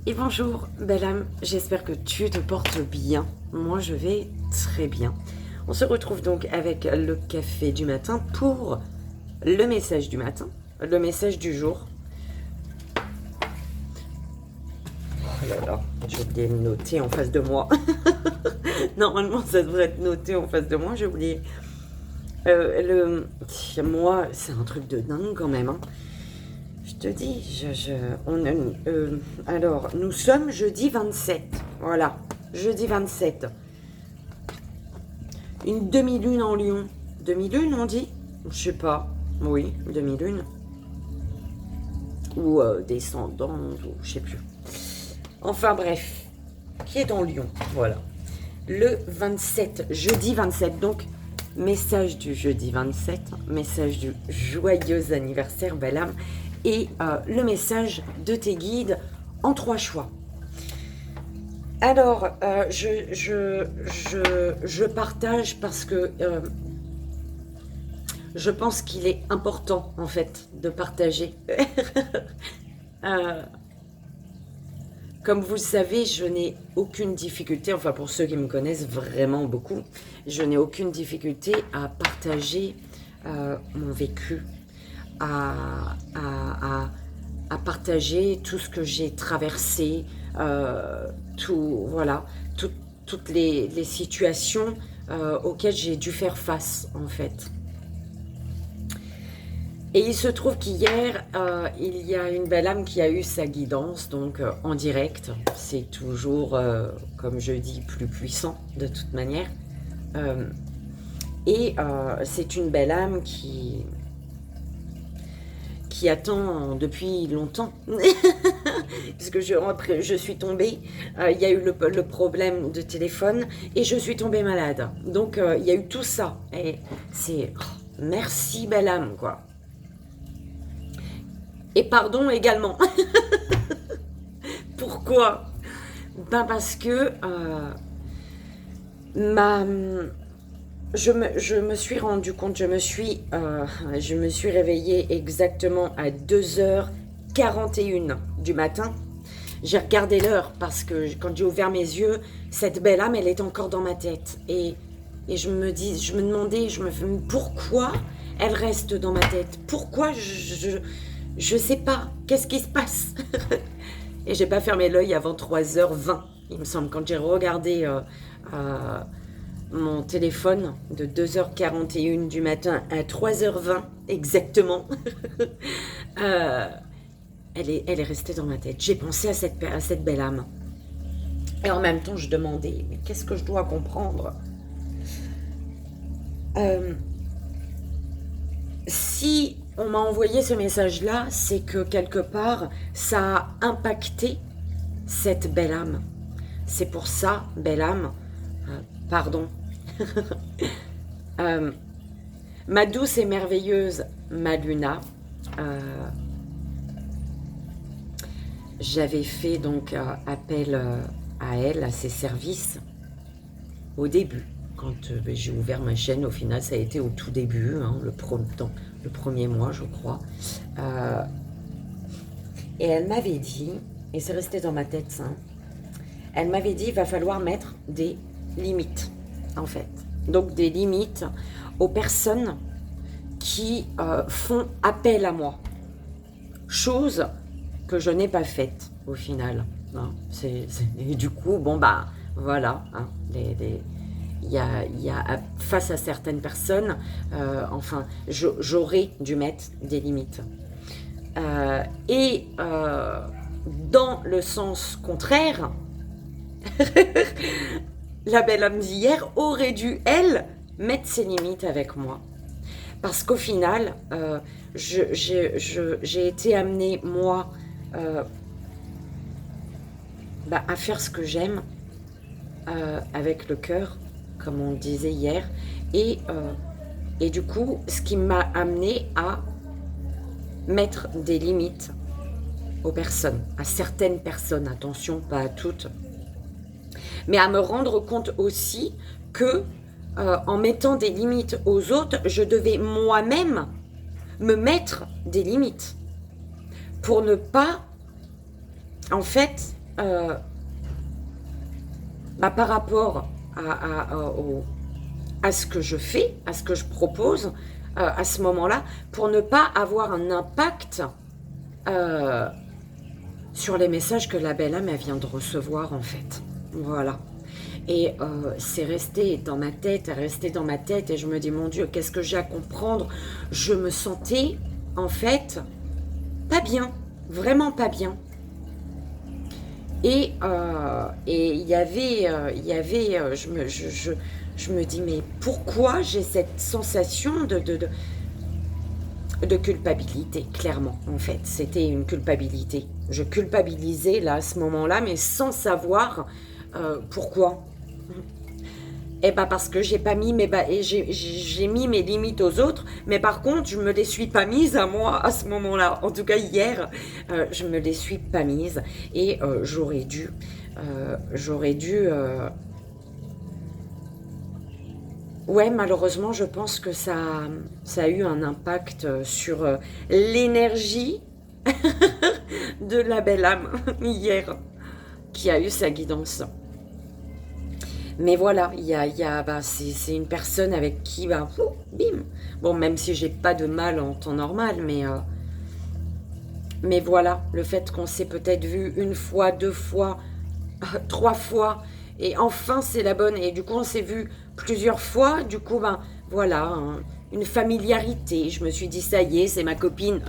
Et bonjour, belle âme, j'espère que tu te portes bien. Moi, je vais très bien. On se retrouve donc avec le café du matin pour le message du matin, le message du jour. Oh là là, j'ai oublié de noter en face de moi. Normalement, ça devrait être noté en face de moi, j'ai oublié. Moi, c'est un truc de dingue quand même, hein. Je te dis, alors, nous sommes jeudi 27. Voilà, jeudi 27. Une demi-lune en Lion. Demi-lune, on dit? Je sais pas. Oui, demi-lune. Ou descendante, ou je sais plus. Enfin bref, qui est en Lion, voilà. Le 27, jeudi 27, donc message du jeudi 27, message du joyeux anniversaire, belle âme, et le message de tes guides en 3 choix. Alors, je partage parce que je pense qu'il est important, en fait, de partager. Comme vous le savez, je n'ai aucune difficulté, enfin pour ceux qui me connaissent vraiment beaucoup, je n'ai aucune difficulté à partager mon vécu, à partager tout ce que j'ai traversé, voilà, toutes les situations auxquelles j'ai dû faire face, en fait. Et il se trouve qu'hier, il y a une belle âme qui a eu sa guidance, donc en direct. C'est toujours, comme je dis, plus puissant de toute manière. C'est une belle âme qui attend depuis longtemps. Parce que je suis tombée, il y a eu le problème de téléphone et je suis tombée malade. Donc il y a eu tout ça. Et c'est... merci belle âme, quoi. Et pardon également. Pourquoi? Ben parce que je me suis rendu compte, je me suis réveillée exactement à 2h41 du matin. J'ai regardé l'heure parce que quand j'ai ouvert mes yeux, cette belle âme, elle est encore dans ma tête. Et je me demandais, pourquoi elle reste dans ma tête? Pourquoi je sais pas, qu'est-ce qui se passe? Et j'ai pas fermé l'œil avant 3h20, il me semble, quand j'ai regardé mon téléphone de 2h41 du matin à 3h20 exactement. Elle est restée dans ma tête. J'ai pensé à cette belle âme. Et en même temps, je demandais, mais qu'est-ce que je dois comprendre? Si on m'a envoyé ce message-là, c'est que quelque part, ça a impacté cette belle âme. C'est pour ça, belle âme, pardon, ma douce et merveilleuse Maluna, j'avais fait donc appel à elle, à ses services, au début. Quand j'ai ouvert ma chaîne, au final, ça a été au tout début, hein, le premier mois, je crois. Et elle m'avait dit, et c'est resté dans ma tête ça, elle m'avait dit, il va falloir mettre des limites, en fait. Donc des limites aux personnes qui font appel à moi. Chose que je n'ai pas faite, au final. Hein. Et du coup, bon, bah, voilà, hein, il y a face à certaines personnes, enfin, j'aurais dû mettre des limites. Dans le sens contraire, la belle âme d'hier aurait dû, elle, mettre ses limites avec moi. Parce qu'au final, j'ai été amenée, moi, à faire ce que j'aime, avec le cœur, comme on le disait hier, et du coup, ce qui m'a amené à mettre des limites aux personnes, à certaines personnes, attention, pas à toutes, mais à me rendre compte aussi que en mettant des limites aux autres, je devais moi-même me mettre des limites pour ne pas, en fait, par rapport à ce que je fais, à ce que je propose à ce moment-là, pour ne pas avoir un impact sur les messages que la belle âme elle vient de recevoir en fait. Voilà. Et c'est resté dans ma tête, et je me dis, mon Dieu, qu'est-ce que j'ai à comprendre? Je me sentais, en fait, pas bien, vraiment pas bien. Et il y avait, je me dis, mais pourquoi j'ai cette sensation de culpabilité, clairement, en fait. C'était une culpabilité. Je culpabilisais, là, à ce moment-là, mais sans savoir pourquoi. Eh ben parce que j'ai pas mis j'ai mis mes limites aux autres, mais par contre je me les suis pas mises à moi à ce moment-là. En tout cas hier, je me les suis pas mises et j'aurais dû, ouais, malheureusement je pense que ça a eu un impact sur l'énergie de la belle âme hier qui a eu sa guidance. Mais voilà, c'est une personne avec qui, bim. Bon, même si j'ai pas de mal en temps normal, mais voilà, le fait qu'on s'est peut-être vu une fois, 2 fois, 3 fois, et enfin c'est la bonne, et du coup on s'est vu plusieurs fois, du coup, voilà, hein, une familiarité. Je me suis dit, ça y est, c'est ma copine.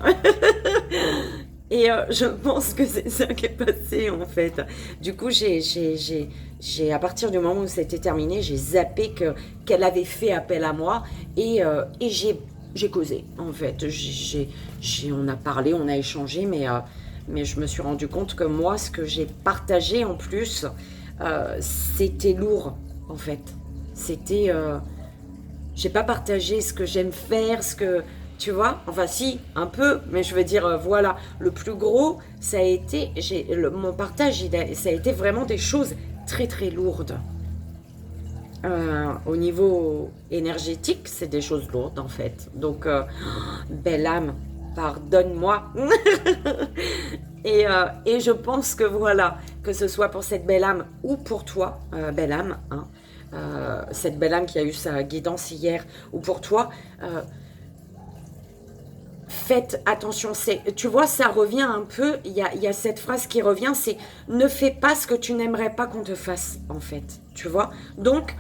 Et je pense que c'est ça qui est passé en fait. Du coup, à partir du moment où c'était terminé, j'ai zappé qu'elle avait fait appel à moi et j'ai causé en fait. On a parlé, on a échangé, mais je me suis rendu compte que moi, ce que j'ai partagé en plus, c'était lourd en fait. C'était, j'ai pas partagé ce que j'aime faire, ce que tu vois, enfin si, un peu, mais je veux dire, voilà, le plus gros, ça a été, mon partage, ça a été vraiment des choses très très lourdes. Au niveau énergétique, c'est des choses lourdes en fait. Donc, belle âme, pardonne-moi. et je pense que voilà, que ce soit pour cette belle âme ou pour toi, belle âme, hein, cette belle âme qui a eu sa guidance hier, ou pour toi, faites attention, tu vois, ça revient un peu, il y a cette phrase qui revient, c'est « ne fais pas ce que tu n'aimerais pas qu'on te fasse », en fait, tu vois. Donc,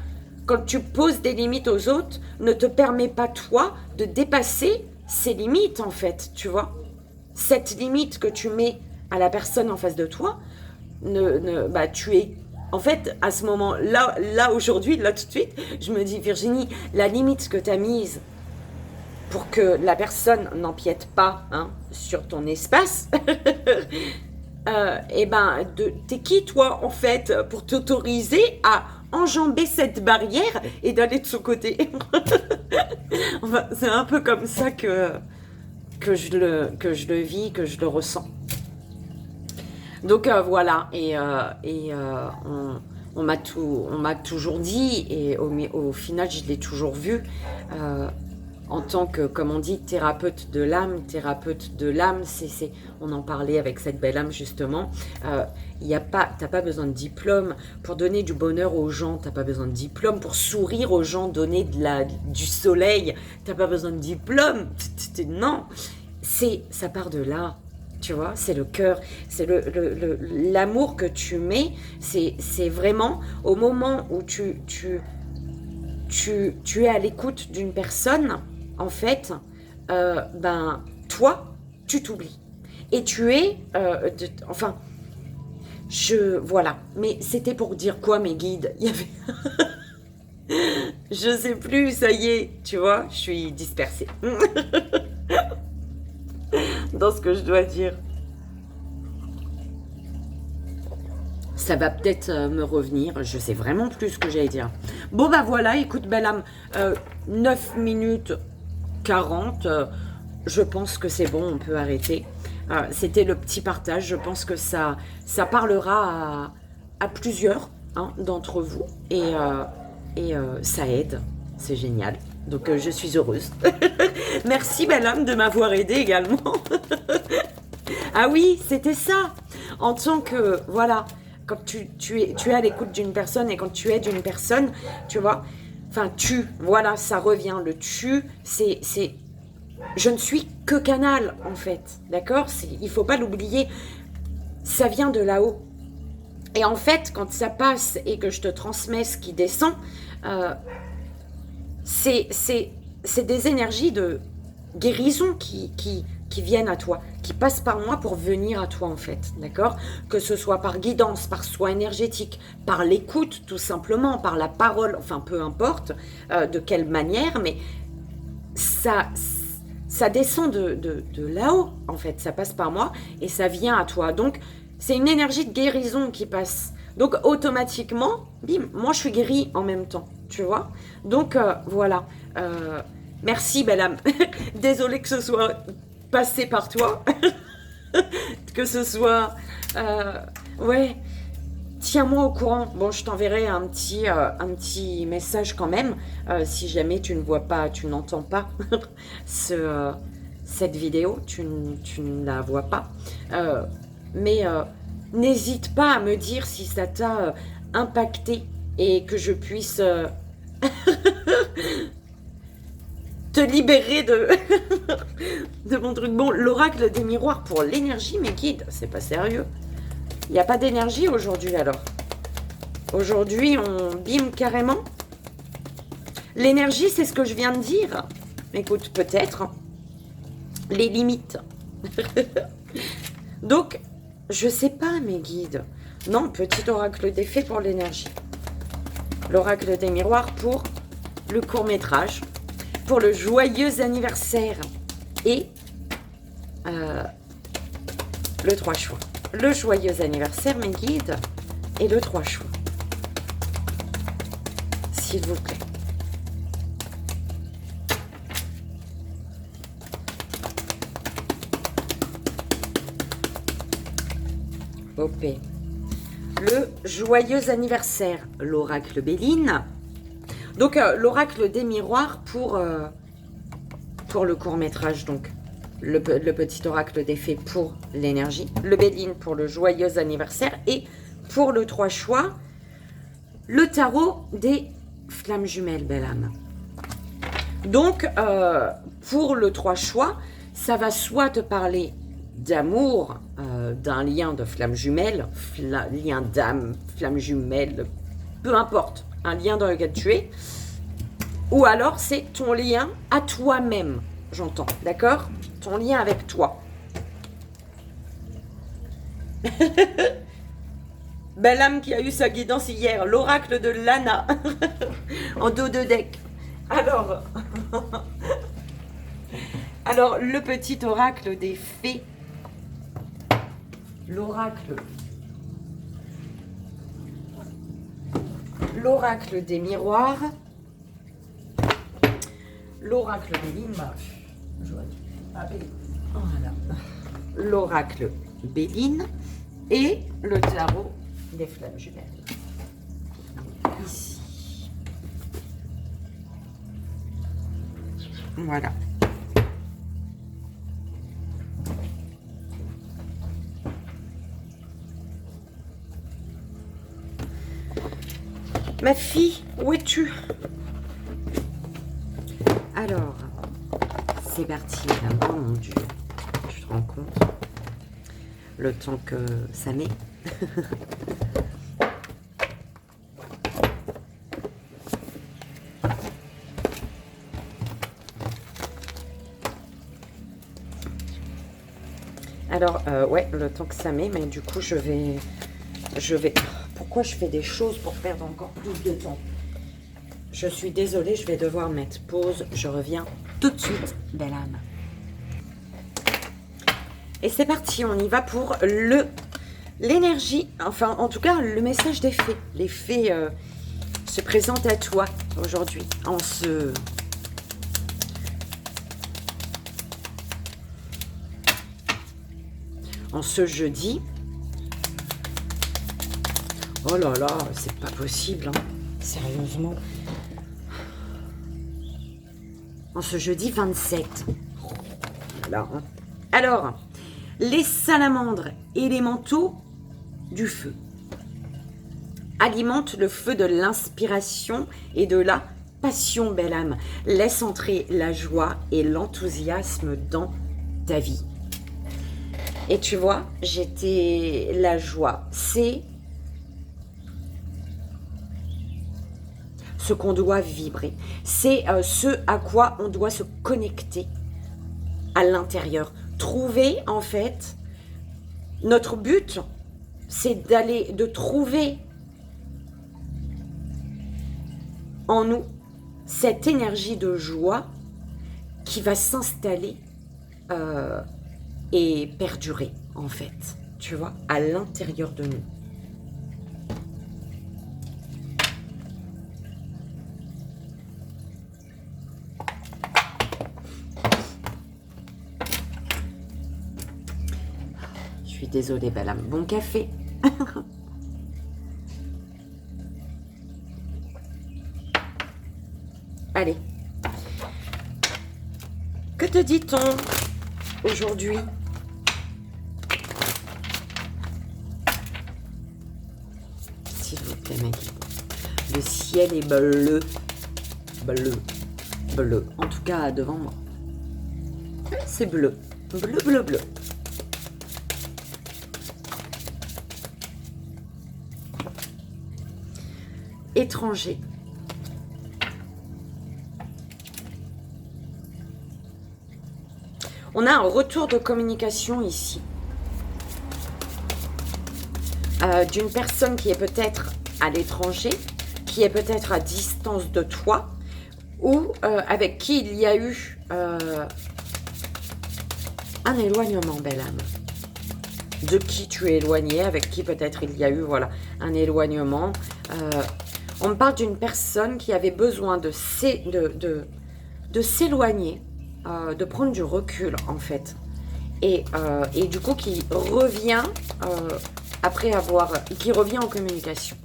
quand tu poses des limites aux autres, ne te permets pas, toi, de dépasser ces limites, en fait, tu vois. Cette limite que tu mets à la personne en face de toi, tu es... En fait, à ce moment-là, aujourd'hui, là, tout de suite, je me dis, Virginie, la limite que tu as mise pour que la personne n'empiète pas sur ton espace, t'es qui toi en fait pour t'autoriser à enjamber cette barrière et d'aller de son côté? Enfin, c'est un peu comme ça que je le vis, que je le ressens. Donc voilà, on m'a toujours dit, et au final je l'ai toujours vu, en tant que, comme on dit, thérapeute de l'âme, on en parlait avec cette belle âme justement, t'as pas besoin de diplôme pour donner du bonheur aux gens, t'as pas besoin de diplôme pour sourire aux gens, donner du soleil, t'as pas besoin de diplôme, non, ça part de là, tu vois, c'est le cœur, c'est l'amour que tu mets, c'est vraiment au moment où tu es à l'écoute d'une personne, en fait, toi, tu t'oublies. Et tu es, voilà. Mais c'était pour dire quoi, mes guides? Il y avait... Je sais plus, ça y est, tu vois, je suis dispersée. Dans ce que je dois dire. Ça va peut-être me revenir, je sais vraiment plus ce que j'allais dire. Bon voilà, écoute belle âme, 9 minutes 40, je pense que c'est bon, on peut arrêter. C'était le petit partage, je pense que ça parlera à plusieurs d'entre vous et ça aide, c'est génial. Donc je suis heureuse. Merci belle âme de m'avoir aidée également. Ah oui, c'était ça. En tant que, voilà, quand tu es à l'écoute d'une personne et quand tu aides une personne, tu vois, enfin, voilà, ça revient. Le c'est, je ne suis que canal, en fait, d'accord? Il faut pas l'oublier, ça vient de là-haut. Et en fait, quand ça passe et que je te transmets ce qui descend, c'est des énergies de guérison qui viennent à toi, qui passent par moi pour venir à toi en fait, d'accord? Que ce soit par guidance, par soin énergétique, par l'écoute tout simplement, par la parole, enfin peu importe de quelle manière, mais ça descend de là-haut en fait, ça passe par moi et ça vient à toi. Donc c'est une énergie de guérison qui passe. Donc automatiquement, bim, moi je suis guérie en même temps, tu vois. Donc voilà. Merci belle âme. Désolée que ce soit passé par toi. Que ce soit... ouais. Tiens-moi au courant. Bon, je t'enverrai un petit message quand même. Si jamais tu ne vois pas, tu n'entends pas cette vidéo, tu ne la vois pas. Mais n'hésite pas à me dire si ça t'a impacté et que je puisse te libérer de mon truc. Bon, l'oracle des miroirs pour l'énergie, mes guides, c'est pas sérieux. Il n'y a pas d'énergie aujourd'hui alors. Aujourd'hui, on bime carrément. L'énergie, c'est ce que je viens de dire. Écoute, peut-être. Les limites. Donc, je sais pas, mes guides. Non, petit oracle des fées pour l'énergie. L'oracle des miroirs pour le court-métrage. Pour le joyeux anniversaire. Et le 3 choix. Le joyeux anniversaire, mes guides. Et le 3 choix. S'il vous plaît. OP. Le joyeux anniversaire, l'oracle Béline. Donc, l'oracle des miroirs pour le court-métrage, donc. Le petit oracle des fées pour l'énergie. Le Béline pour le joyeux anniversaire. Et pour le 3 choix, le tarot des flammes jumelles, belle âme. Donc, pour le 3 choix, ça va soit te parler d'amour, d'un lien de flammes jumelles, lien d'âme, flammes jumelles, peu importe, un lien dans lequel tu es, ou alors c'est ton lien à toi-même, j'entends, d'accord? Ton lien avec toi. Belle âme qui a eu sa guidance hier, l'oracle de Lana, en dos de deck. Alors, le petit oracle des fées, l'oracle des miroirs, l'oracle des lignes, voilà. L'oracle Béline et le tarot des flammes jumelles. Ici. Voilà. Ma fille, où es-tu? Alors, c'est parti. Oh mon Dieu, tu te rends compte? Le temps que ça met. Alors, ouais, le temps que ça met, mais du coup, je vais... Pourquoi je fais des choses pour perdre encore plus de temps? Je suis désolée, je vais devoir mettre pause. Je reviens tout de suite, belle âme. Et c'est parti, on y va pour l'énergie, enfin, en tout cas, le message des fées. Les fées se présentent à toi aujourd'hui, en ce jeudi. Oh là là, c'est pas possible, hein. Sérieusement. En ce jeudi 27. Voilà. Alors, les salamandres élémentaux du feu. Alimente le feu de l'inspiration et de la passion, belle âme. Laisse entrer la joie et l'enthousiasme dans ta vie. Et tu vois, la joie, c'est ce qu'on doit vibrer. C'est ce à quoi on doit se connecter à l'intérieur. Trouver, en fait, notre but, c'est de trouver en nous cette énergie de joie qui va s'installer et perdurer, en fait, tu vois, à l'intérieur de nous. Je suis désolée, belle âme. Bon café. Allez. Que te dit-on aujourd'hui? S'il vous plaît, ma guide. Le ciel est bleu. Bleu. Bleu. En tout cas, devant moi. C'est bleu. Bleu, bleu, bleu. Étranger. On a un retour de communication ici. D'une personne qui est peut-être à l'étranger, qui est peut-être à distance de toi, ou avec qui il y a eu un éloignement, belle âme. De qui tu es éloigné, avec qui peut-être il y a eu voilà, un éloignement. On me parle d'une personne qui avait besoin de s'éloigner, de prendre du recul en fait. Et du coup qui revient qui revient en communication.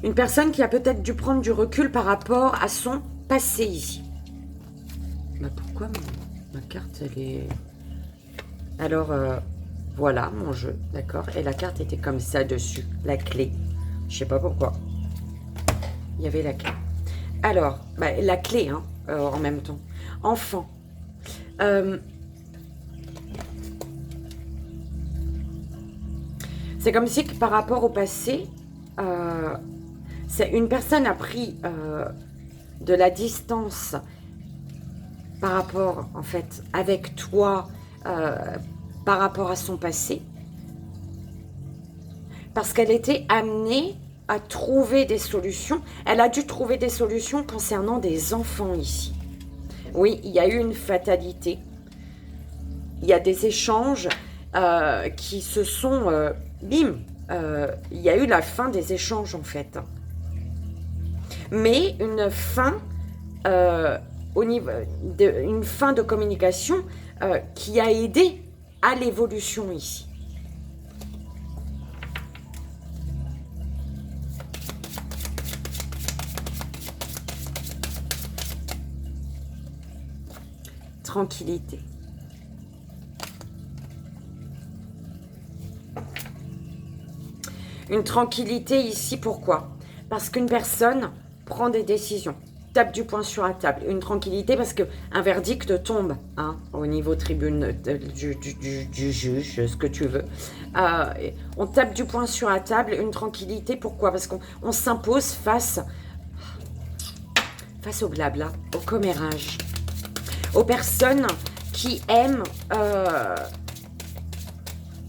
Une personne qui a peut-être dû prendre du recul par rapport à son passé ici. Bah pourquoi ma carte, elle est... Alors, voilà mon jeu, d'accord. Et la carte était comme ça dessus, la clé. Je sais pas pourquoi. Il y avait la clé. Alors, bah, la clé, hein, en même temps. Enfant. C'est comme si que par rapport au passé... une personne a pris de la distance par rapport, en fait, avec toi, par rapport à son passé, parce qu'elle était amenée à trouver des solutions. Elle a dû trouver des solutions concernant des enfants ici. Oui, il y a eu une fatalité. Il y a des échanges qui se sont... bim, il y a eu la fin des échanges, en fait. Mais une fin une fin de communication qui a aidé à l'évolution ici. Tranquillité. Une tranquillité ici, pourquoi? Parce qu'une personne prend des décisions, tape du poing sur la table. Une tranquillité parce qu'un verdict tombe hein, au niveau tribune du juge, ce que tu veux. On tape du poing sur la table, une tranquillité, pourquoi? Parce qu'on s'impose face au blabla, au commérage, aux personnes qui aiment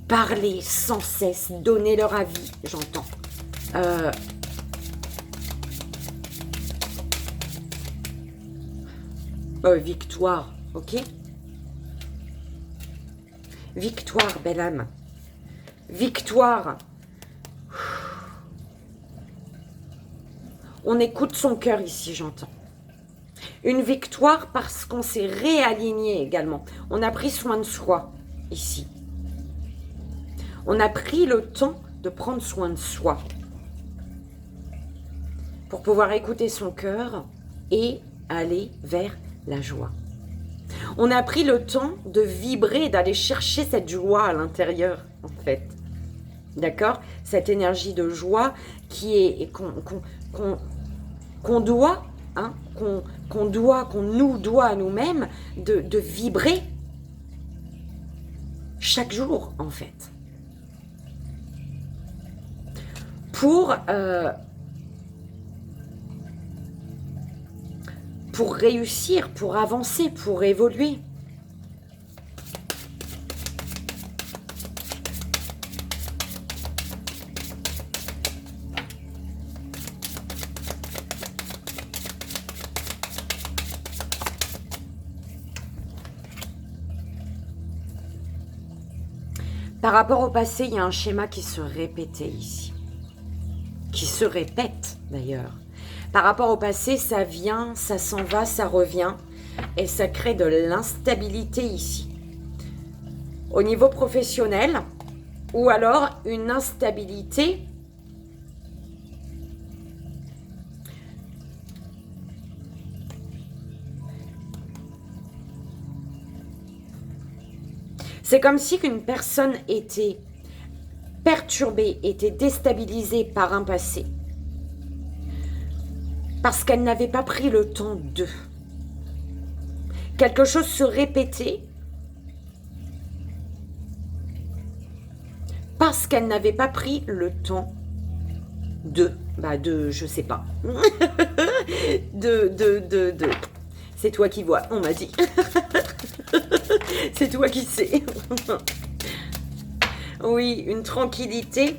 parler sans cesse, donner leur avis, j'entends. Victoire, ok? Victoire, belle âme. Victoire. On écoute son cœur ici, j'entends. Une victoire parce qu'on s'est réaligné également. On a pris soin de soi ici. On a pris le temps de prendre soin de soi. Pour pouvoir écouter son cœur et aller vers la joie. On a pris le temps de vibrer, d'aller chercher cette joie à l'intérieur, en fait. D'accord? Cette énergie de joie qui est qu'on doit, hein, qu'on nous doit à nous-mêmes de vibrer chaque jour, en fait. Pour réussir, pour avancer, pour évoluer. Par rapport au passé, il y a un schéma qui se répétait ici. Qui se répète d'ailleurs. Par rapport au passé, ça vient, ça s'en va, ça revient. Et ça crée de l'instabilité ici. Au niveau professionnel, ou alors une instabilité c'est comme si qu'une personne était perturbée, était déstabilisée par un passé. Parce qu'elle n'avait pas pris le temps de. Quelque chose se répétait. Parce qu'elle n'avait pas pris le temps je sais pas. C'est toi qui vois, on m'a dit. C'est toi qui sais. Oui, une tranquillité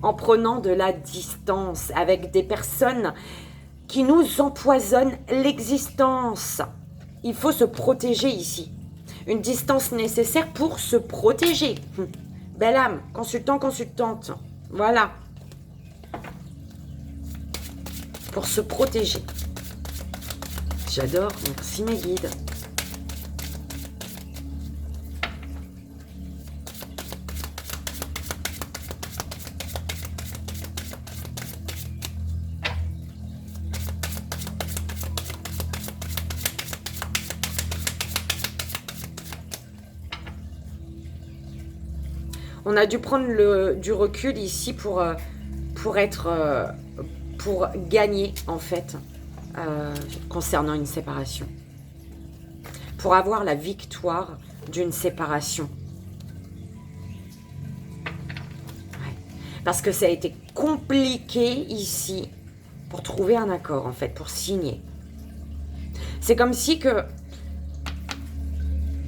en prenant de la distance avec des personnes qui nous empoisonnent l'existence. Il faut se protéger ici. Une distance nécessaire pour se protéger. Belle âme, consultant, consultante. Voilà. Pour se protéger. J'adore, merci mes guides. On a dû prendre du recul ici pour gagner en fait concernant une séparation. Pour avoir la victoire d'une séparation. Ouais. Parce que ça a été compliqué ici pour trouver un accord en fait, pour signer. C'est comme si que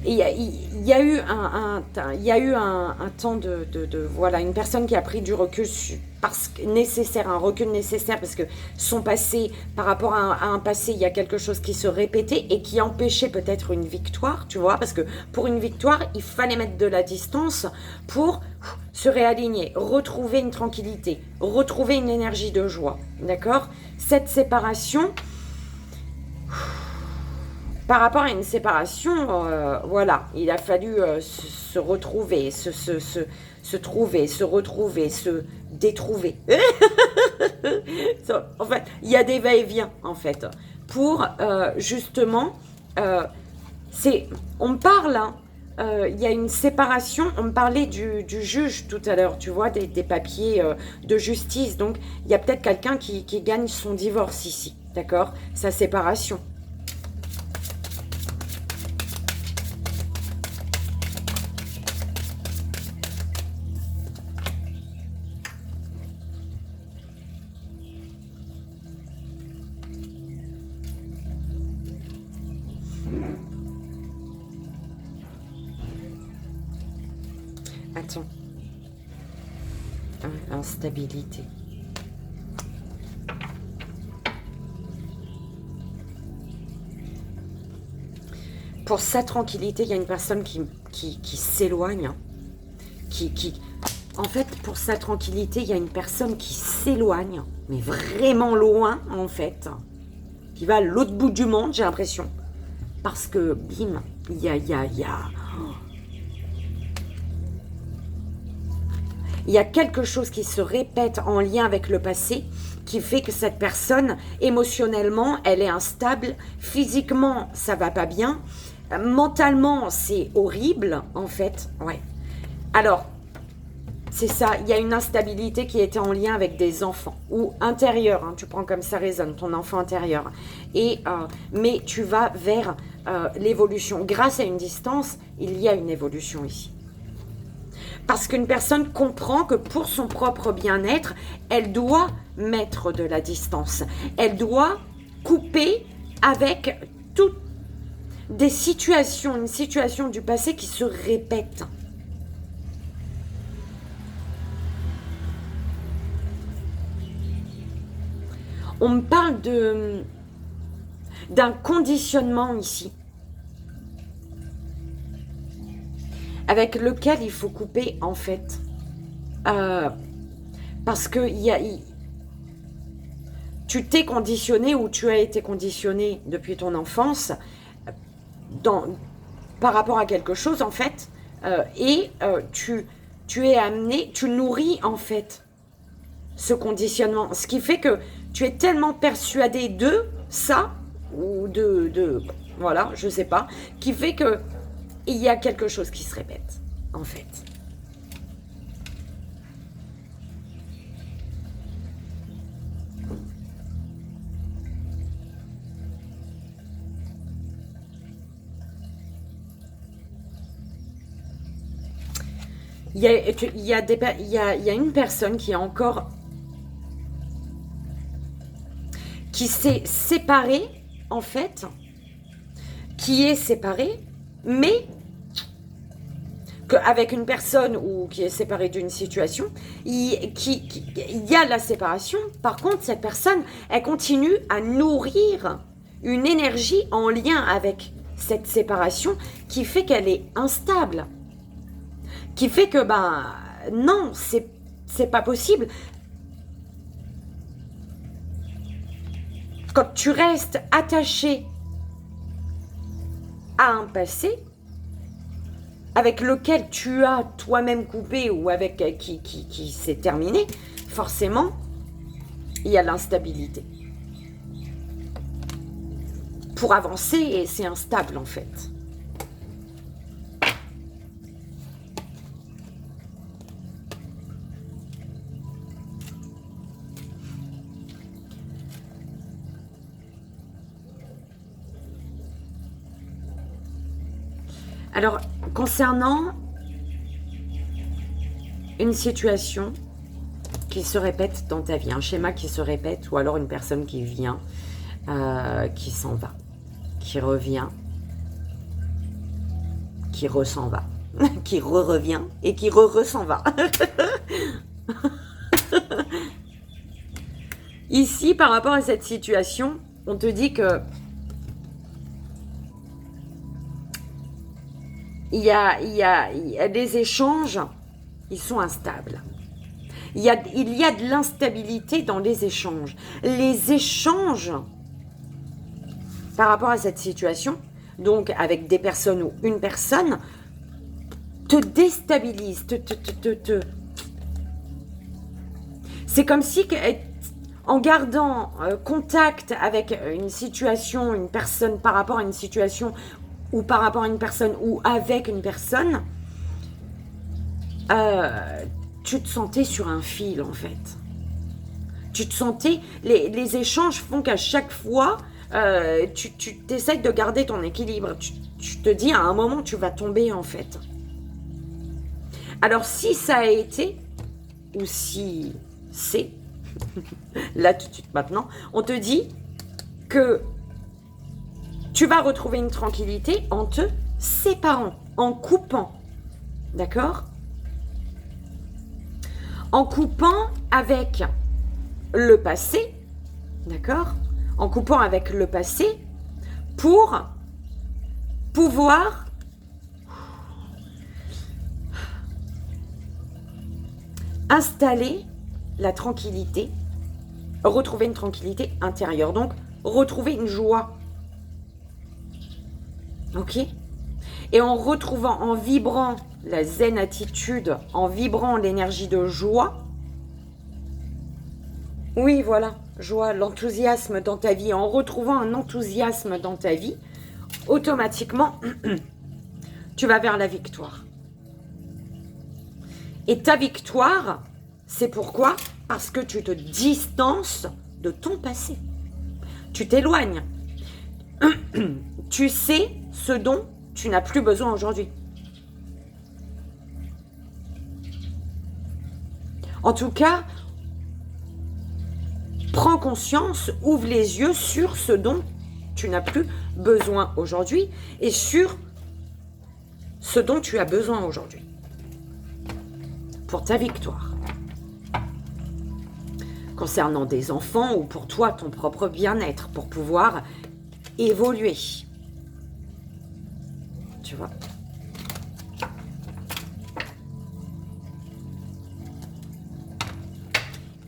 il y a eu un temps de voilà, une personne qui a pris du recul parce que nécessaire, un recul nécessaire parce que son passé, par rapport à un passé, il y a quelque chose qui se répétait et qui empêchait peut-être une victoire, tu vois, parce que pour une victoire, il fallait mettre de la distance pour se réaligner, retrouver une tranquillité, retrouver une énergie de joie, d'accord? Cette séparation... Par rapport à une séparation, voilà, il a fallu se retrouver, se trouver, se retrouver, se détrouver. En fait, il y a des va-et-vient, en fait, pour justement, on me parle, hein, il y a une séparation, on me parlait du juge tout à l'heure, tu vois, des papiers de justice, donc il y a peut-être quelqu'un qui gagne son divorce ici, d'accord, sa séparation. Attends. Instabilité. Pour sa tranquillité, il y a une personne qui s'éloigne. En fait, pour sa tranquillité, il y a une personne qui s'éloigne, mais vraiment loin, en fait. Qui va à l'autre bout du monde, j'ai l'impression. Parce que, bim, il y a Il y a quelque chose qui se répète en lien avec le passé qui fait que cette personne, émotionnellement, elle est instable. Physiquement, ça va pas bien. Mentalement, c'est horrible, en fait. Ouais. Alors, c'est ça, il y a une instabilité qui était en lien avec des enfants, ou intérieur, hein, tu prends comme ça résonne, ton enfant intérieur. Mais tu vas vers l'évolution. Grâce à une distance, il y a une évolution ici. Parce qu'une personne comprend que pour son propre bien-être, elle doit mettre de la distance. Elle doit couper avec toutes des situations, une situation du passé qui se répète. On me parle d'un conditionnement ici, avec lequel il faut couper en fait. Parce que tu t'es conditionné ou tu as été conditionné depuis ton enfance par rapport à quelque chose en fait. Tu es amené, tu nourris en fait ce conditionnement. Ce qui fait que tu es tellement persuadé de ça, ou voilà, je sais pas, qui fait que il y a quelque chose qui se répète, en fait. Il y a une personne qui est encore... qui s'est séparée, en fait, qui est séparée, mais qu'avec une personne ou qui est séparée d'une situation, il y a la séparation. Par contre, cette personne, elle continue à nourrir une énergie en lien avec cette séparation qui fait qu'elle est instable. Qui fait que, non, c'est pas possible. Quand tu restes attaché à un passé avec lequel tu as toi-même coupé ou avec qui s'est terminé, forcément, il y a l'instabilité. Pour avancer, c'est instable en fait. Alors, concernant une situation qui se répète dans ta vie, un schéma qui se répète, ou alors une personne qui vient, qui s'en va, qui revient, qui s'en va, qui revient et qui s'en va. Ici, par rapport à cette situation, on te dit que il y a des échanges, ils sont instables. Il y a de l'instabilité dans les échanges. Les échanges par rapport à cette situation, donc avec des personnes ou une personne, te déstabilisent, C'est comme si, en gardant contact avec une situation, une personne par rapport à une situation, ou par rapport à une personne, ou avec une personne, tu te sentais sur un fil, en fait. Tu te sentais... Les échanges font qu'à chaque fois, tu t'essayes de garder ton équilibre. Tu te dis, à un moment, tu vas tomber, en fait. Alors, si ça a été, ou si c'est, là, tout de suite, maintenant, on te dit que tu vas retrouver une tranquillité en te séparant, en coupant. D'accord ? En coupant avec le passé. D'accord ? En coupant avec le passé pour pouvoir installer la tranquillité, retrouver une tranquillité intérieure. Donc, retrouver une joie. Ok ? Et en retrouvant, en vibrant la zen attitude, en vibrant l'énergie de joie. Oui, voilà, joie, l'enthousiasme dans ta vie, en retrouvant un enthousiasme dans ta vie, automatiquement, tu vas vers la victoire. Et ta victoire, c'est pourquoi? Parce que tu te distances de ton passé. Tu t'éloignes. Tu sais ce dont tu n'as plus besoin aujourd'hui. En tout cas, prends conscience, ouvre les yeux sur ce dont tu n'as plus besoin aujourd'hui et sur ce dont tu as besoin aujourd'hui pour ta victoire. Concernant des enfants ou pour toi, ton propre bien-être, pour pouvoir évoluer. Tu vois ?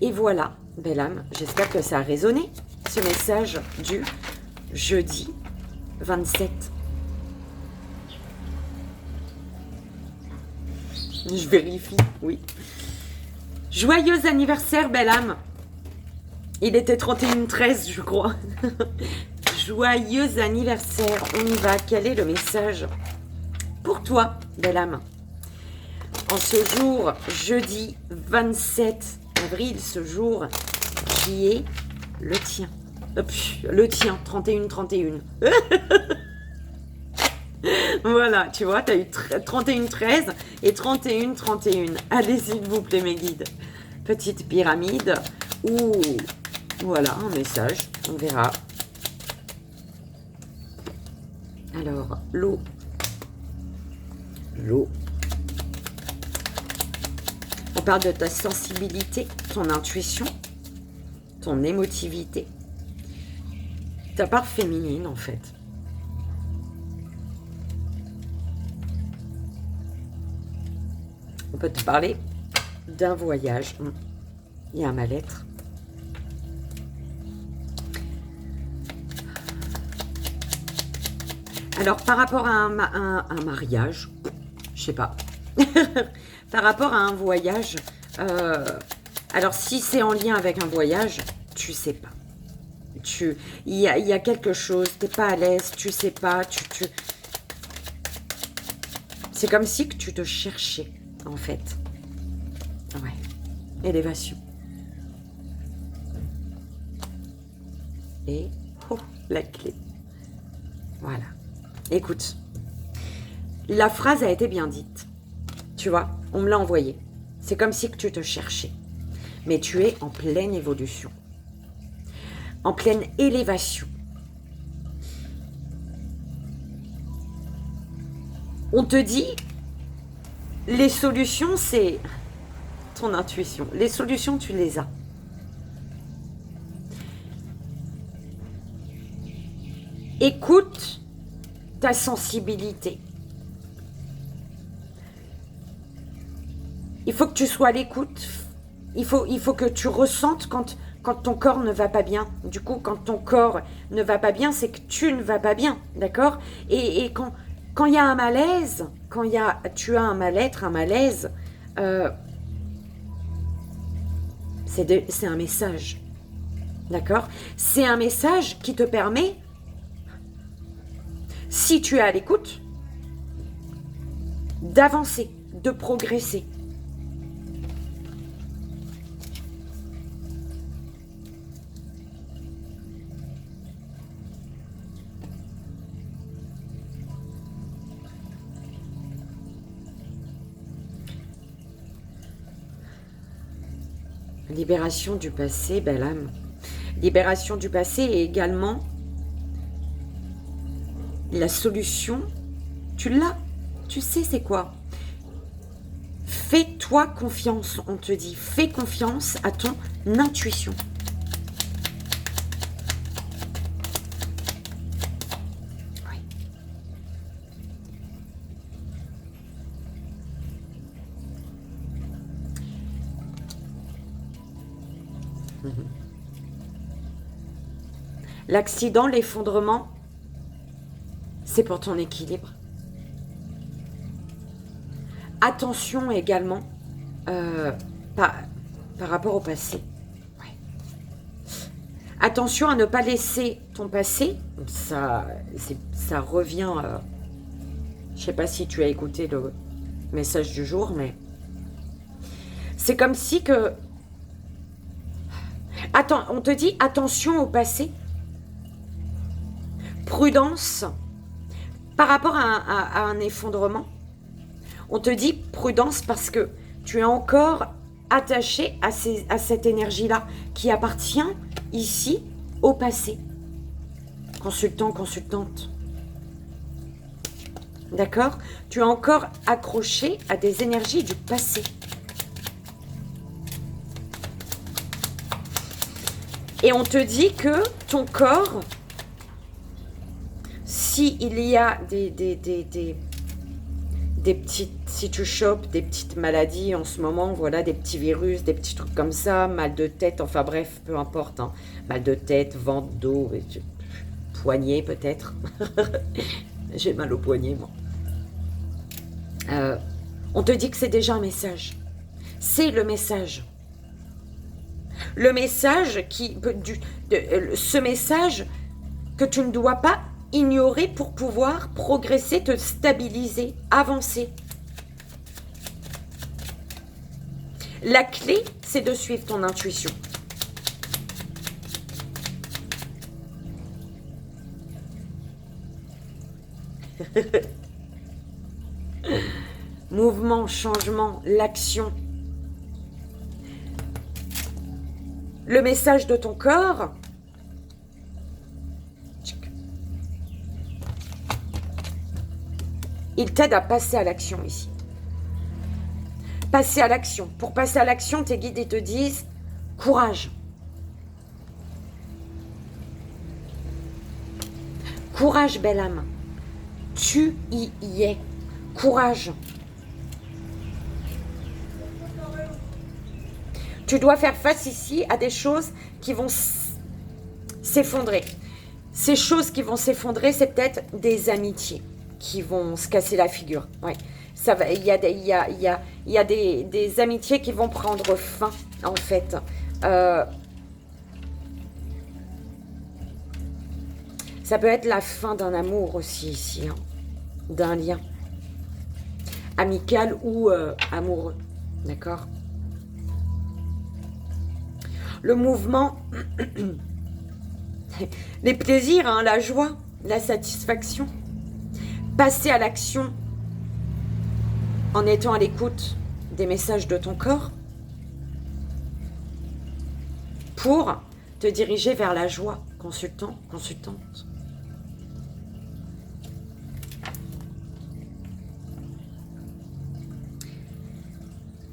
Et voilà, belle âme, j'espère que ça a résonné, ce message du jeudi 27. Je vérifie, oui. Joyeux anniversaire, belle âme. Il était 31-13, je crois. Joyeux anniversaire, on y va. Quel est le message pour toi, belle âme? En ce jour, jeudi 27 avril, ce jour qui est le tien. Le tien, 31-31. Voilà, tu vois, tu as eu 31-13 et 31-31. Allez, s'il vous plaît, mes guides. Petite pyramide ou voilà, un message, on verra. Alors, l'eau. L'eau. On parle de ta sensibilité, ton intuition, ton émotivité, ta part féminine en fait. On peut te parler d'un voyage. Il y a un mal-être. Alors, par rapport à un mariage, je sais pas. Par rapport à un voyage, alors si c'est en lien avec un voyage, tu sais pas. Il y a quelque chose, t'es pas à l'aise, tu sais pas, c'est comme si que tu te cherchais, en fait. Ouais. Élévation. Et, oh, la clé. Voilà. Écoute, la phrase a été bien dite. Tu vois, on me l'a envoyé. C'est comme si que tu te cherchais. Mais tu es en pleine évolution. En pleine élévation. On te dit, les solutions, c'est ton intuition. Les solutions, tu les as. Écoute ta sensibilité. Il faut que tu sois à l'écoute. Il faut que tu ressentes quand ton corps ne va pas bien. Du coup, quand ton corps ne va pas bien, c'est que tu ne vas pas bien, d'accord ? Et quand il y a un malaise, tu as un mal-être, un malaise, c'est un message, d'accord ? C'est un message qui te permet, si tu es à l'écoute, d'avancer, de progresser. Libération du passé, belle âme. Libération du passé et également la solution, tu l'as. Tu sais c'est quoi. Fais-toi confiance, on te dit. Fais confiance à ton intuition. Oui. L'accident, l'effondrement, c'est pour ton équilibre. attention également par rapport au passé. Ouais. Attention à ne pas laisser ton passé, ça revient, je ne sais pas si tu as écouté le message du jour, mais c'est comme si que... Attends, on te dit attention au passé, prudence par rapport à un effondrement. On te dit prudence parce que tu es encore attaché à cette énergie-là qui appartient ici au passé. Consultant, consultante. D'accord? Tu es encore accroché à des énergies du passé. Et on te dit que ton corps, s'il y a des petites, si tu chopes des petites maladies en ce moment, voilà, des petits virus, des petits trucs comme ça, mal de tête, enfin bref, peu importe, hein, mal de tête, ventre, dos, poignet peut-être. J'ai mal au poignet, moi. On te dit que c'est déjà un message. C'est le message. Le message ce message que tu ne dois pas ignorer pour pouvoir progresser, te stabiliser, avancer. La clé, c'est de suivre ton intuition. Mouvement, changement, l'action. Le message de ton corps. Il t'aide à passer à l'action ici. Passer à l'action. Pour passer à l'action, tes guides ils te disent courage. Courage, belle âme. Tu y es. Courage. Tu dois faire face ici à des choses qui vont s'effondrer. Ces choses qui vont s'effondrer, c'est peut-être des amitiés qui vont se casser la figure. Ouais. Ça va, il y a des amitiés qui vont prendre fin, en fait. Ça peut être la fin d'un amour aussi ici, hein, d'un lien amical ou amoureux, d'accord? Le mouvement, les plaisirs, hein, la joie, la satisfaction. Passer à l'action en étant à l'écoute des messages de ton corps pour te diriger vers la joie, consultant, consultante.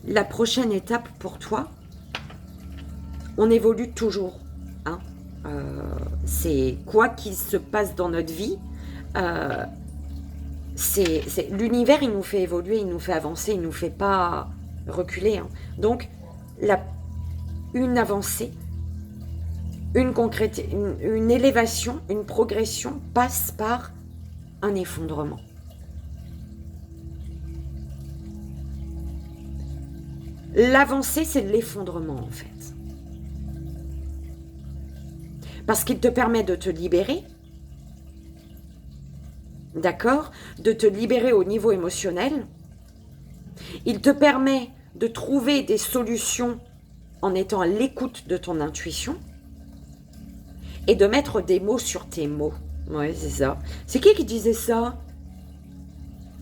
La prochaine étape pour toi, on évolue toujours. Hein. C'est quoi qu'il se passe dans notre vie, l'univers, il nous fait évoluer, il nous fait avancer, il ne nous fait pas reculer. Hein. Donc, une avancée, une élévation, une progression passe par un effondrement. L'avancée, c'est l'effondrement, en fait. Parce qu'il te permet de te libérer, d'accord? De te libérer au niveau émotionnel. Il te permet de trouver des solutions en étant à l'écoute de ton intuition et de mettre des mots sur tes mots. Ouais, c'est ça. C'est qui disait ça?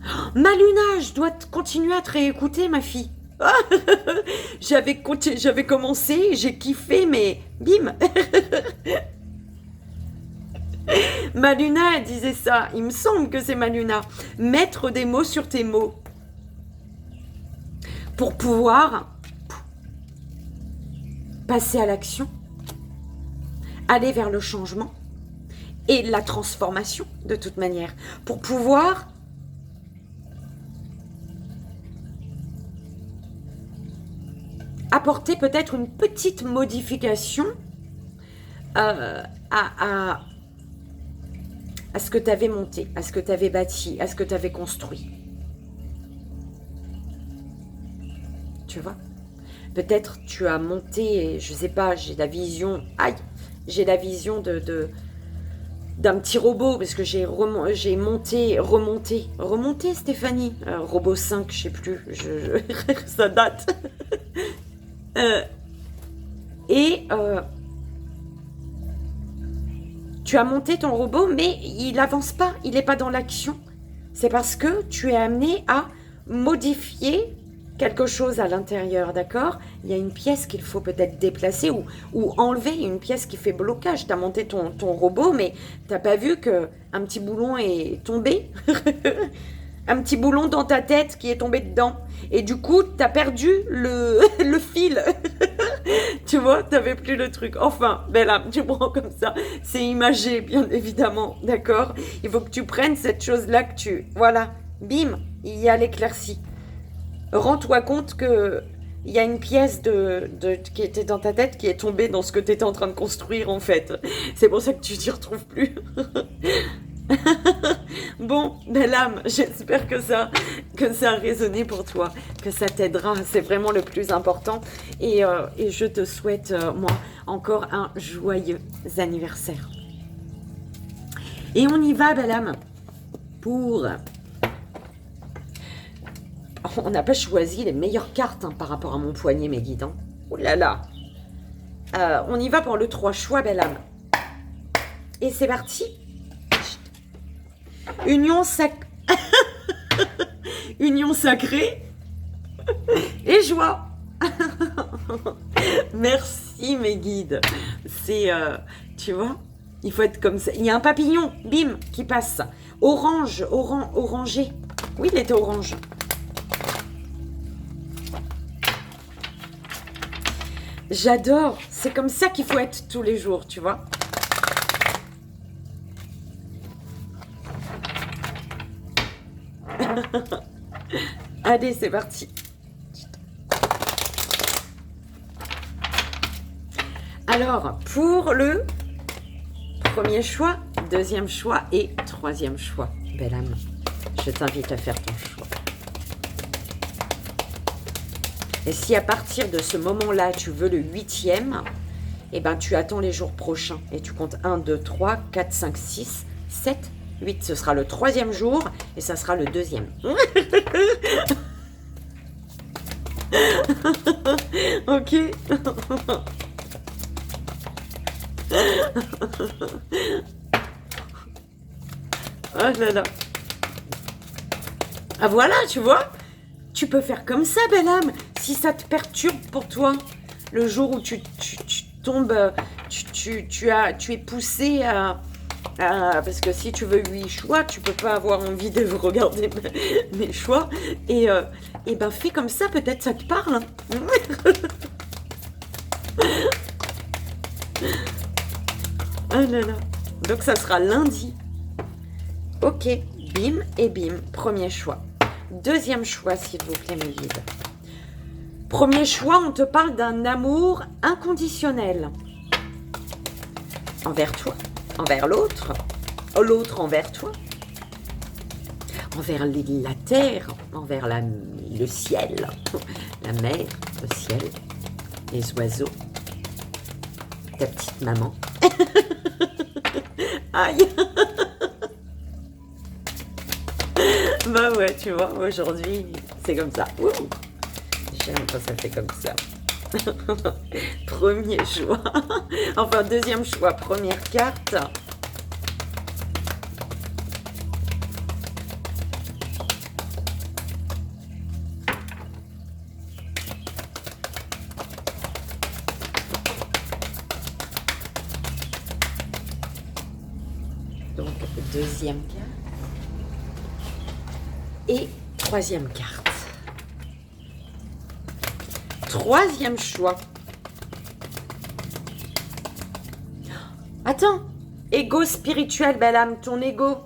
Oh, Maluna, je dois continuer à te réécouter, ma fille. J'avais commencé, j'ai kiffé, mais bim. Maluna, elle disait ça. Il me semble que c'est Maluna. Mettre des mots sur tes mots. Pour pouvoir passer à l'action, aller vers le changement et la transformation de toute manière. Pour pouvoir apporter peut-être une petite modification à ce que tu avais monté, à ce que tu avais bâti, à ce que tu avais construit. tu vois. Peut-être tu as monté, je sais pas, j'ai la vision, aïe, j'ai la vision d'un petit robot, parce que j'ai remonté Stéphanie, robot 5, je sais plus, ça date. Euh, et tu as monté ton robot, mais il n'avance pas, il n'est pas dans l'action. C'est parce que tu es amené à modifier quelque chose à l'intérieur, d'accord? Il y a une pièce qu'il faut peut-être déplacer ou enlever, une pièce qui fait blocage. Tu as monté ton robot, mais tu n'as pas vu qu'un petit boulon est tombé. Un petit boulon dans ta tête qui est tombé dedans. Et du coup, tu as perdu le fil. Tu vois, tu n'avais plus le truc. Enfin, belle âme, tu prends comme ça. C'est imagé, bien évidemment, d'accord? Il faut que tu prennes cette chose-là que tu... Voilà, bim, il y a l'éclaircie. Rends-toi compte que il y a une pièce qui était dans ta tête qui est tombée dans ce que tu étais en train de construire, en fait. C'est pour ça que tu t'y retrouves plus. Bon, belle âme, j'espère que ça a résonné pour toi, que ça t'aidera, c'est vraiment le plus important. Et je te souhaite, moi, encore un joyeux anniversaire. Et on y va, belle âme, pour... On n'a pas choisi les meilleures cartes par rapport à mon poignet, mes guides. Oh là là. On y va pour le 3 choix, belle âme. Et c'est parti. Union sacrée et joie. Merci, mes guides. C'est, tu vois, il faut être comme ça. Il y a un papillon, bim, qui passe. Orangé. Oui, il était orange. J'adore. C'est comme ça qu'il faut être tous les jours, tu vois. Allez, c'est parti. Alors, pour le premier choix, deuxième choix et troisième choix, belle âme, je t'invite à faire ton choix. Et si à partir de ce moment-là, tu veux le 8e, eh ben, tu attends les jours prochains et tu comptes 1, 2, 3, 4, 5, 6, 7, 8. Ce sera le 3e jour et ça sera le 2e. Ok. Oh là là. Ah voilà, tu vois, tu peux faire comme ça, belle âme. Si ça te perturbe pour toi, le jour où tu tombes, tu es poussé à... parce que si tu veux 8 choix, tu peux pas avoir envie de regarder mes choix. Et ben fais comme ça, peut-être ça te parle. Hein. Ah là là. Donc ça sera lundi. Ok, bim et bim, premier choix. Deuxième choix, s'il vous plaît, mes guides. Premier choix, on te parle d'un amour inconditionnel. Envers toi, envers l'autre, l'autre envers toi, envers la terre, envers le ciel, la mer, le ciel, les oiseaux, ta petite maman. Aïe. Bah ouais, tu vois, aujourd'hui, c'est comme ça. Ouh. J'aime quand ça fait comme ça. Premier choix. Enfin, deuxième choix, première carte. Donc, deuxième carte. Et troisième carte. Troisième choix. Attends. Ego spirituel, belle âme. Ton ego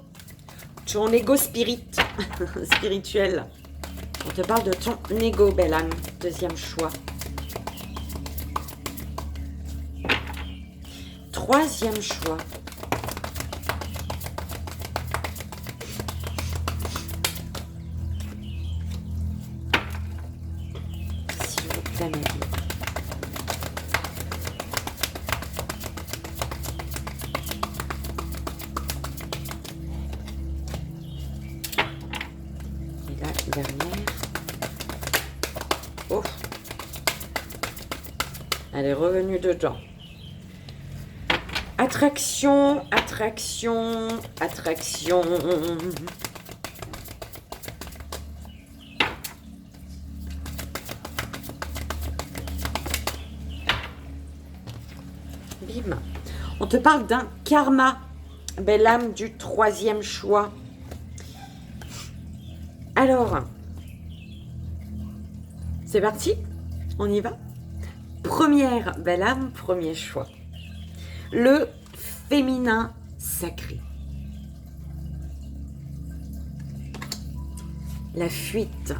spirituel. On te parle de ton ego, belle âme. Deuxième choix. Troisième choix. Elle est revenue dedans. Attraction, attraction, attraction. Bim. On te parle d'un karma. Belle âme du 3e choix. Alors, c'est parti. On y va. Première belle âme, premier choix. Le féminin sacré. La fuite.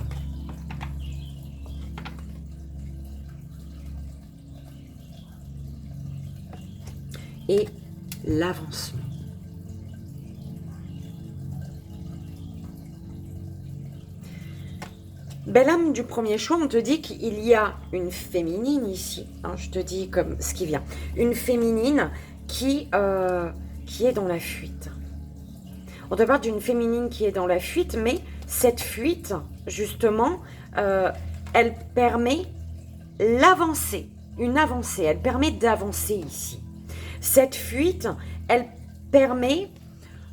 Et l'avancement. Belle âme du premier choix, on te dit qu'il y a une féminine ici. Hein, je te dis comme ce qui vient. Une féminine qui est dans la fuite. On te parle d'une féminine qui est dans la fuite, mais cette fuite, justement, elle permet l'avancée. Une avancée, elle permet d'avancer ici. Cette fuite, elle permet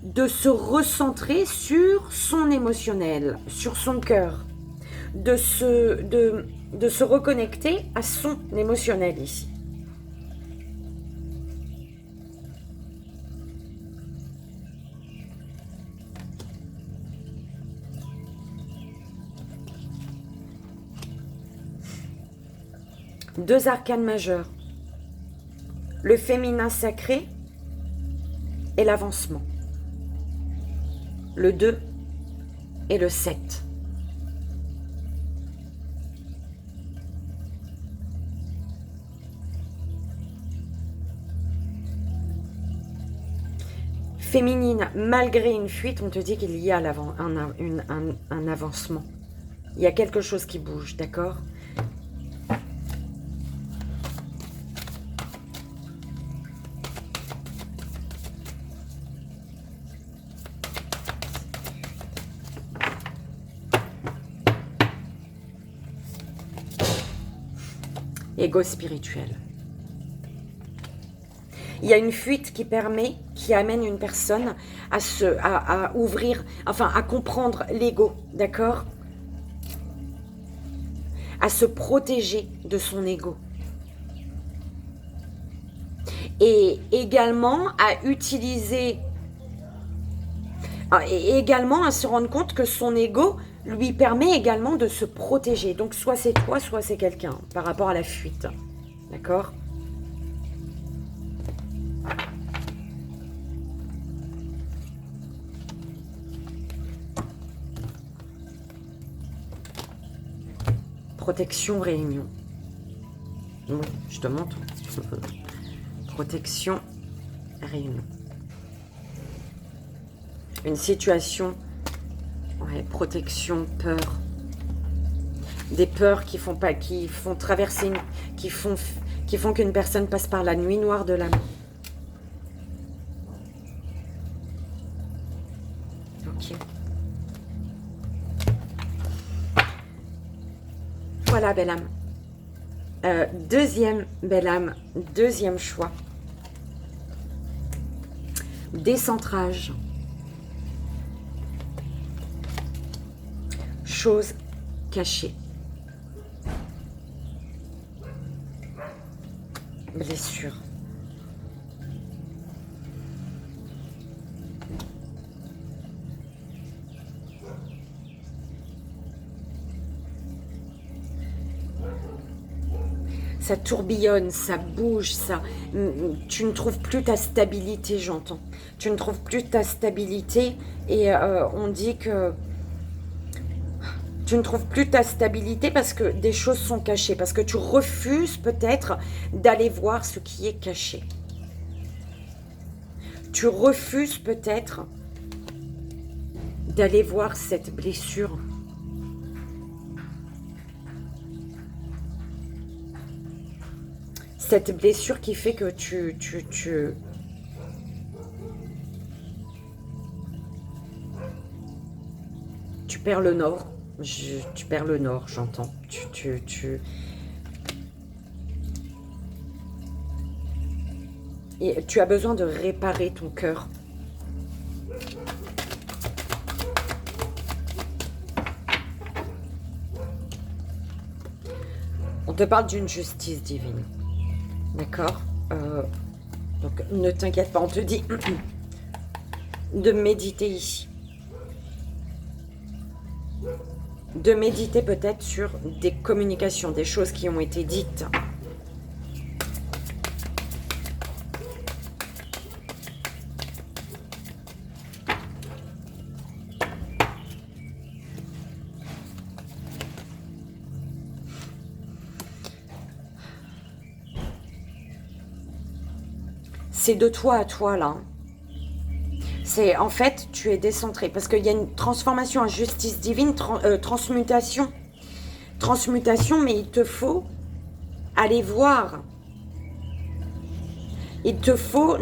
de se recentrer sur son émotionnel, sur son cœur. De se reconnecter à son émotionnel ici. Deux arcanes majeurs. Le féminin sacré et l'avancement. Le 2 et le 7. Féminine, malgré une fuite, on te dit qu'il y a un avancement. Il y a quelque chose qui bouge, d'accord ? Ego spirituel. Il y a une fuite qui amène une personne à ouvrir, enfin à comprendre l'ego, d'accord ? À se protéger de son ego. Et également à utiliser, et également à se rendre compte que son ego lui permet également de se protéger. Donc soit c'est toi, soit c'est quelqu'un par rapport à la fuite, d'accord ? Protection, réunion. Oui, je te montre. Protection, réunion. Une situation, ouais, protection, peur. Des peurs qui font traverser, qui font qu'une personne passe par la nuit noire de l'âme. Ok. Voilà, belle âme. Deuxième belle âme, deuxième choix. Décentrage. Chose cachée. Blessure. Ça tourbillonne, ça bouge, tu ne trouves plus ta stabilité, j'entends. Tu ne trouves plus ta stabilité et on dit que tu ne trouves plus ta stabilité parce que des choses sont cachées, parce que tu refuses peut-être d'aller voir ce qui est caché. Tu refuses peut-être d'aller voir cette blessure. Cette blessure qui fait que tu perds le nord. Tu perds le nord, j'entends. Et tu as besoin de réparer ton cœur. On te parle d'une justice divine. D'accord? Donc, ne t'inquiète pas, on te dit de méditer ici. De méditer peut-être sur des communications, des choses qui ont été dites. C'est de toi à toi, là. C'est, en fait, tu es décentré. Parce qu'il y a une transformation en justice divine, transmutation. Transmutation, mais il te faut aller voir. Il te faut...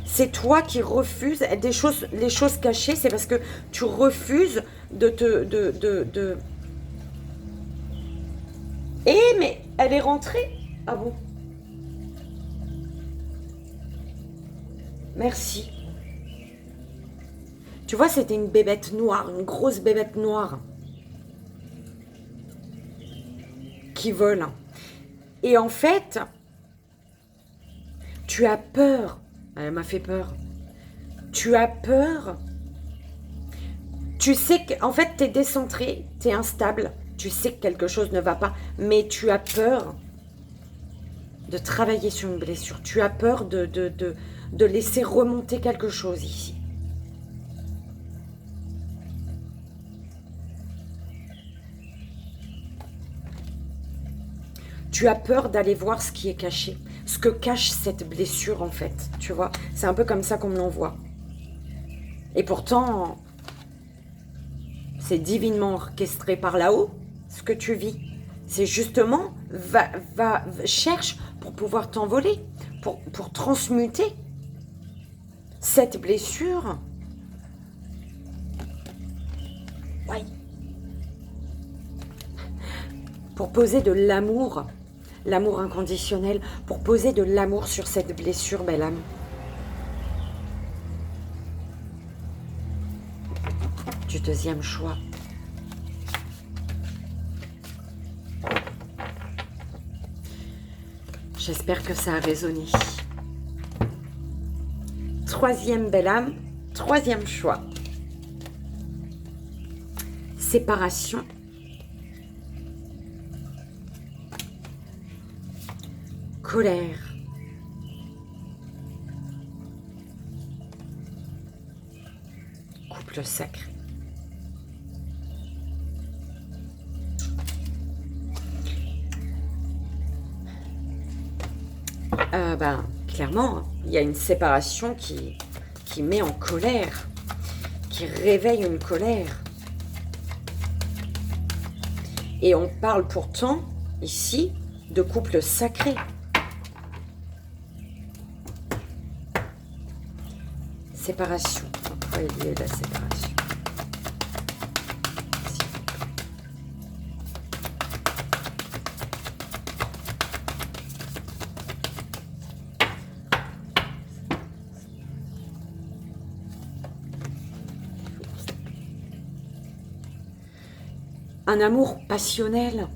C'est toi qui refuses des choses, les choses cachées. C'est parce que tu refuses de te... Eh, mais elle est rentrée. Ah bon? Merci. Tu vois, c'était une bébête noire, une grosse bébête noire qui vole. Et en fait, tu as peur. Elle m'a fait peur. Tu as peur. Tu sais qu'en fait, tu es décentré, tu es instable. Tu sais que quelque chose ne va pas, mais tu as peur de travailler sur une blessure. Tu as peur de laisser remonter quelque chose ici. Tu as peur d'aller voir ce qui est caché, ce que cache cette blessure en fait, tu vois. C'est un peu comme ça qu'on me l'envoie. Et pourtant, c'est divinement orchestré par là-haut, ce que tu vis. C'est justement, cherche pour pouvoir t'envoler, pour transmuter cette blessure. Ouais. Pour poser de l'amour. L'amour inconditionnel, pour poser de l'amour sur cette blessure, belle âme. Du deuxième choix. J'espère que ça a résonné. Troisième belle âme, troisième choix. Séparation. Colère. Couple sacré. Clairement, il y a une séparation qui met en colère, qui réveille une colère. Et on parle pourtant, ici, de couple sacré. Séparation. Pourquoi il y a de la séparation? Un amour passionnel.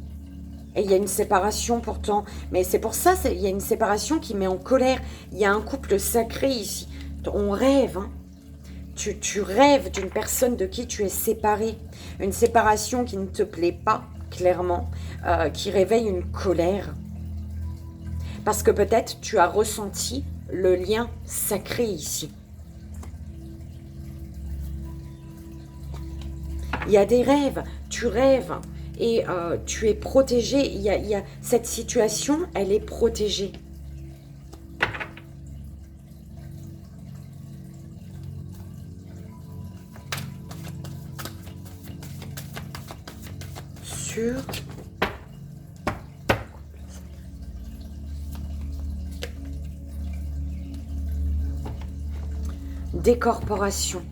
Et il y a une séparation pourtant. Mais c'est pour ça, il y a une séparation qui met en colère. Il y a un couple sacré ici. On rêve, hein. Tu rêves d'une personne de qui tu es séparé. Une séparation qui ne te plaît pas, clairement, qui réveille une colère. Parce que peut-être tu as ressenti le lien sacré ici. Il y a des rêves, tu rêves et tu es protégé. Il y a cette situation, elle est protégée. Sur décorporation.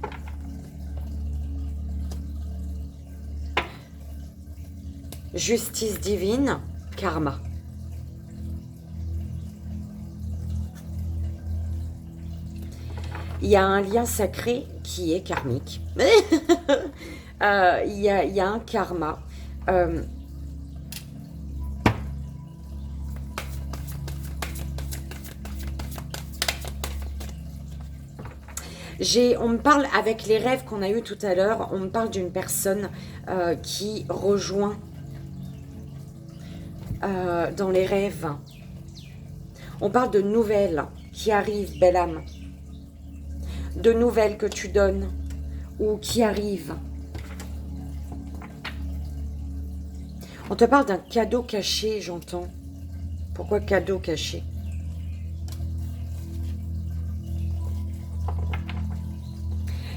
Justice divine, karma. Il y a un lien sacré qui est karmique. Il y a un karma. On me parle, avec les rêves qu'on a eus tout à l'heure, on me parle d'une personne qui rejoint dans les rêves. On parle de nouvelles qui arrivent, belle âme. De nouvelles que tu donnes ou qui arrivent. On te parle d'un cadeau caché, j'entends. Pourquoi cadeau caché?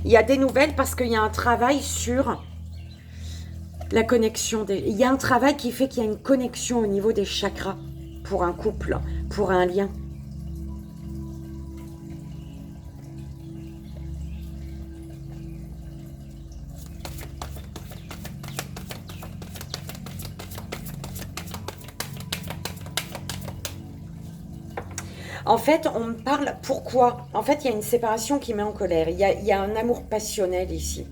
Il y a des nouvelles parce qu'il y a un travail sur la connexion. Il y a un travail qui fait qu'il y a une connexion au niveau des chakras pour un couple, pour un lien. En fait, on me parle, pourquoi? En fait, il y a une séparation qui met en colère. Il y a un amour passionnel ici.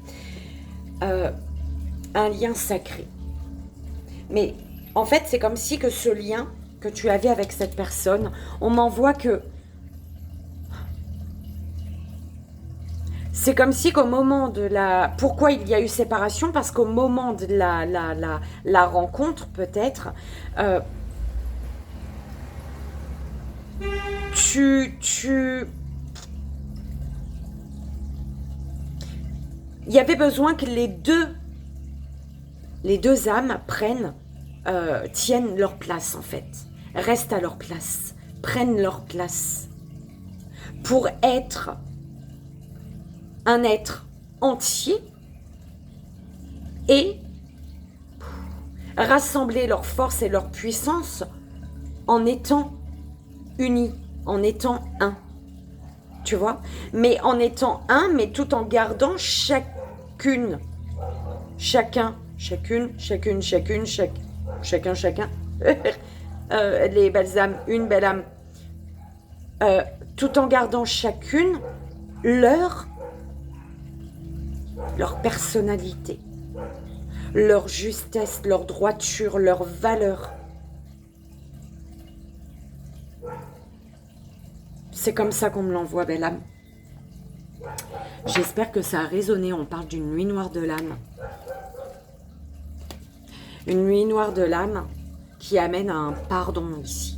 Un lien sacré. Mais en fait, c'est comme si que ce lien que tu avais avec cette personne, on m'envoie que... C'est comme si qu'au moment de la... Pourquoi il y a eu séparation? Parce qu'au moment de la rencontre, peut-être... Il y avait besoin que les deux âmes tiennent leur place en fait, restent à leur place, prennent leur place pour être un être entier et rassembler leur force et leur puissance en étant unis, en étant un, tu vois, mais en étant un, mais tout en gardant chacun, les belles âmes, une belle âme, tout en gardant chacune leur personnalité, leur justesse, leur droiture, leur valeur. C'est comme ça qu'on me l'envoie, belle âme. J'espère que ça a résonné. On parle d'une nuit noire de l'âme. Une nuit noire de l'âme qui amène à un pardon ici.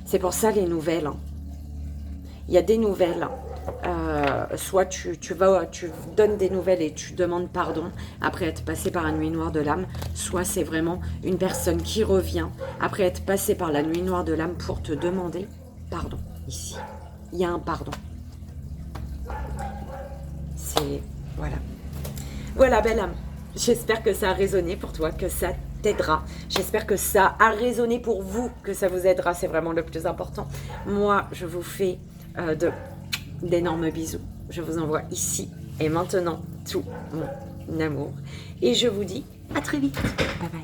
C'est pour ça les nouvelles. Il y a des nouvelles. Soit tu donnes des nouvelles et tu demandes pardon après être passé par la nuit noire de l'âme, soit c'est vraiment une personne qui revient après être passé par la nuit noire de l'âme pour te demander pardon. Ici, il y a un pardon. C'est... Voilà. Voilà, belle âme. J'espère que ça a résonné pour toi, que ça t'aidera. J'espère que ça a résonné pour vous, que ça vous aidera. C'est vraiment le plus important. Moi, je vous fais d'énormes bisous. Je vous envoie ici et maintenant tout mon amour. Et je vous dis à très vite. Bye bye.